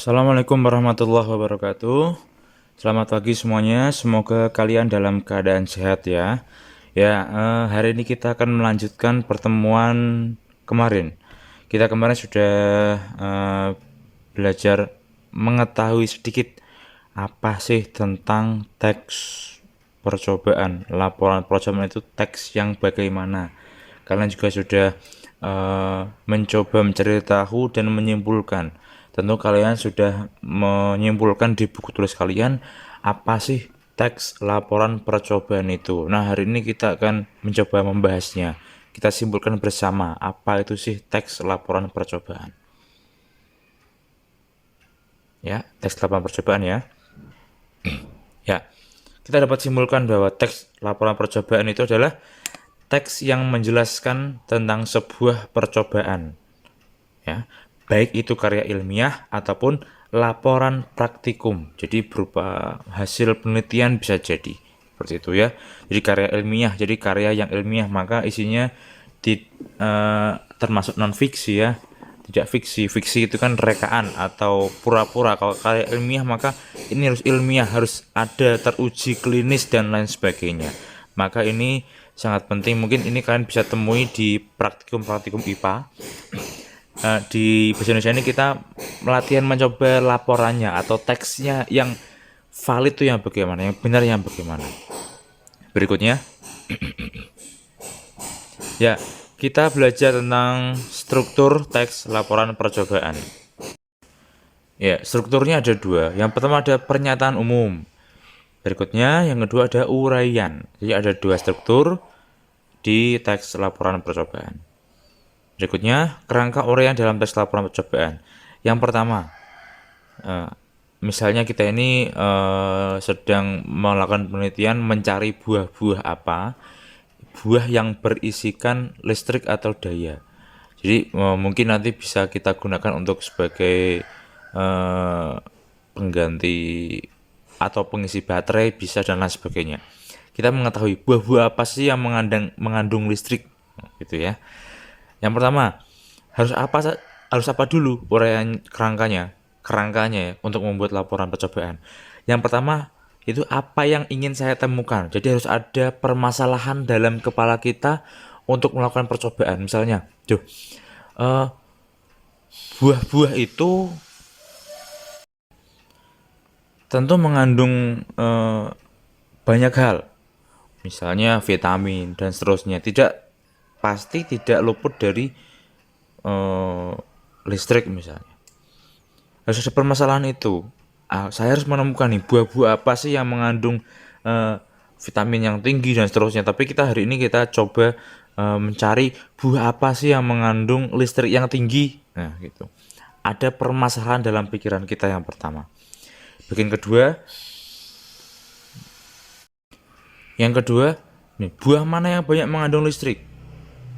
Assalamualaikum warahmatullahi wabarakatuh. Selamat pagi semuanya. Semoga kalian dalam keadaan sehat ya. Hari ini kita akan melanjutkan pertemuan kemarin. Kita kemarin sudah belajar mengetahui sedikit apa sih tentang teks percobaan. Laporan percobaan itu teks yang bagaimana. Kalian juga sudah mencoba mencari tahu dan menyimpulkan. Tentu kalian sudah menyimpulkan di buku tulis kalian apa sih teks laporan percobaan itu. Nah, hari ini kita akan mencoba membahasnya. Kita simpulkan bersama apa itu sih teks laporan percobaan. Ya, teks laporan percobaan ya. Ya, kita dapat simpulkan bahwa teks laporan percobaan itu adalah teks yang menjelaskan tentang sebuah percobaan. Ya, baik itu karya ilmiah ataupun laporan praktikum. Jadi berupa hasil penelitian bisa jadi seperti itu ya. Jadi karya ilmiah, jadi karya yang ilmiah maka isinya di, termasuk non fiksi ya, tidak fiksi. Fiksi itu kan rekaan atau pura-pura. Kalau karya ilmiah maka ini harus ilmiah, harus ada teruji klinis dan lain sebagainya. Maka ini sangat penting. Mungkin ini kalian bisa temui di praktikum-praktikum IPA. Di bahasa Indonesia ini kita latihan mencoba laporannya atau teksnya yang valid itu yang bagaimana, yang benar yang bagaimana. Berikutnya, ya kita belajar tentang struktur teks laporan percobaan. Ya, strukturnya ada dua. Yang pertama ada pernyataan umum. Berikutnya, yang kedua ada uraian. Jadi ada dua struktur di teks laporan percobaan. Berikutnya, kerangka uraian dalam teks laporan percobaan. Yang pertama, misalnya kita ini sedang melakukan penelitian mencari buah-buah apa, buah yang berisikan listrik atau daya. Jadi mungkin nanti bisa kita gunakan untuk sebagai pengganti atau pengisi baterai bisa dan lain sebagainya. Kita mengetahui buah-buah apa sih yang mengandung listrik, gitu ya. Yang pertama, harus apa dulu uraian kerangkanya ya untuk membuat laporan percobaan. Yang pertama itu apa yang ingin saya temukan. Jadi harus ada permasalahan dalam kepala kita untuk melakukan percobaan. Misalnya, buah-buah itu tentu mengandung banyak hal, misalnya vitamin dan seterusnya. Pasti tidak luput dari listrik misalnya. Harus ada permasalahan itu. Saya harus menemukan nih buah-buah apa sih yang mengandung vitamin yang tinggi dan seterusnya. Tapi hari ini kita coba mencari buah apa sih yang mengandung listrik yang tinggi. Nah, gitu. Ada permasalahan dalam pikiran kita yang pertama. Yang kedua, nih, buah mana yang banyak mengandung listrik?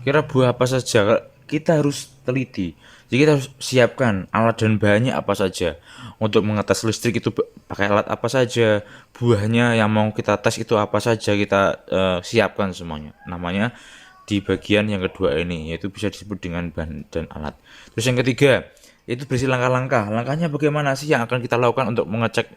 Kira buah apa saja? Kita harus teliti. Jadi kita harus siapkan alat dan bahannya apa saja. Untuk mengetes listrik itu pakai alat apa saja. Buahnya yang mau kita tes itu apa saja kita siapkan semuanya. Namanya di bagian yang kedua ini, yaitu bisa disebut dengan bahan dan alat. Terus yang ketiga, itu berisi langkah-langkah. Langkahnya bagaimana sih yang akan kita lakukan untuk mengecek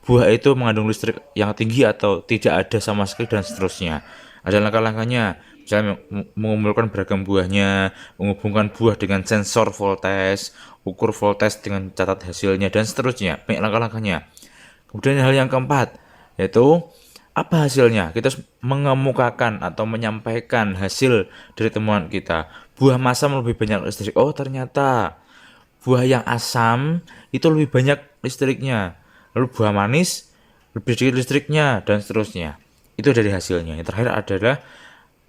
buah itu mengandung listrik yang tinggi atau tidak ada sama sekali dan seterusnya. Ada langkah-langkahnya, misalnya mengumpulkan beragam buahnya, menghubungkan buah dengan sensor voltage, ukur voltage dengan catat hasilnya dan seterusnya. Banyak langkah-langkahnya. Kemudian hal yang keempat, yaitu apa hasilnya? Kita harus mengemukakan atau menyampaikan hasil dari temuan kita. Buah masam lebih banyak listrik. Oh, ternyata buah yang asam itu lebih banyak listriknya. Lalu buah manis lebih sedikit listriknya dan seterusnya. Itu dari hasilnya. Yang terakhir adalah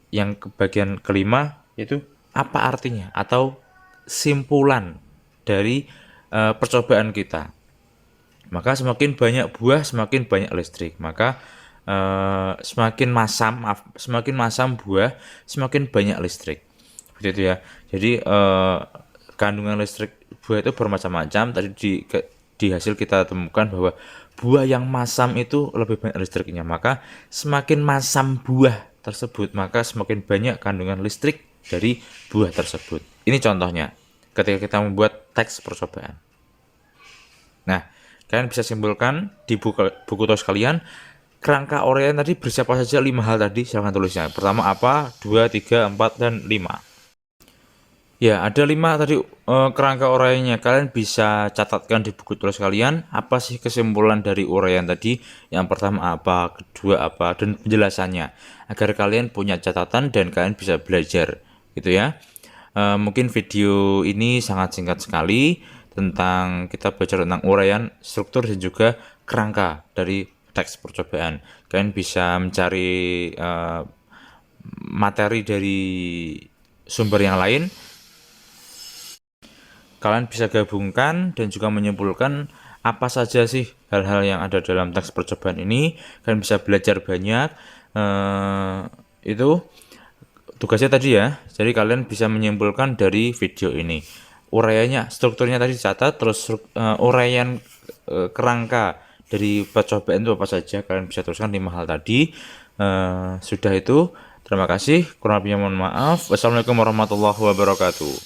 yang bagian kelima, yaitu apa artinya atau simpulan dari percobaan kita. Maka semakin banyak buah semakin banyak listrik. Maka semakin masam buah semakin banyak listrik. Begitu ya. Jadi kandungan listrik buah itu bermacam-macam. Tadi di hasil kita temukan bahwa buah yang masam itu lebih banyak listriknya. Maka semakin masam buah tersebut, maka semakin banyak kandungan listrik dari buah tersebut. Ini contohnya ketika kita membuat teks percobaan. Kalian bisa simpulkan di buku tulis kalian, kerangka uraian tadi bersiapa saja 5 hal tadi, silahkan tulisnya. Pertama apa, 2, 3, 4, dan 5. Ya, ada 5 tadi kerangka uraiannya. Kalian bisa catatkan di buku tulis kalian, apa sih kesimpulan dari uraian tadi. Yang pertama apa, kedua apa, dan penjelasannya. Agar kalian punya catatan dan kalian bisa belajar, gitu ya. Mungkin video ini sangat singkat sekali tentang kita belajar tentang uraian, struktur, dan juga kerangka dari teks percobaan. Kalian bisa mencari materi dari sumber yang lain. Kalian bisa gabungkan dan juga menyimpulkan apa saja sih hal-hal yang ada dalam teks percobaan ini. Kalian bisa belajar banyak. Itu tugasnya tadi ya. Jadi kalian bisa menyimpulkan dari video ini. Uraiannya, strukturnya tadi dicatat, terus uraian kerangka dari percobaan itu apa saja. Kalian bisa teruskan 5 hal tadi. Sudah itu. Terima kasih. Kurang lebihnya mohon maaf. Wassalamualaikum warahmatullahi wabarakatuh.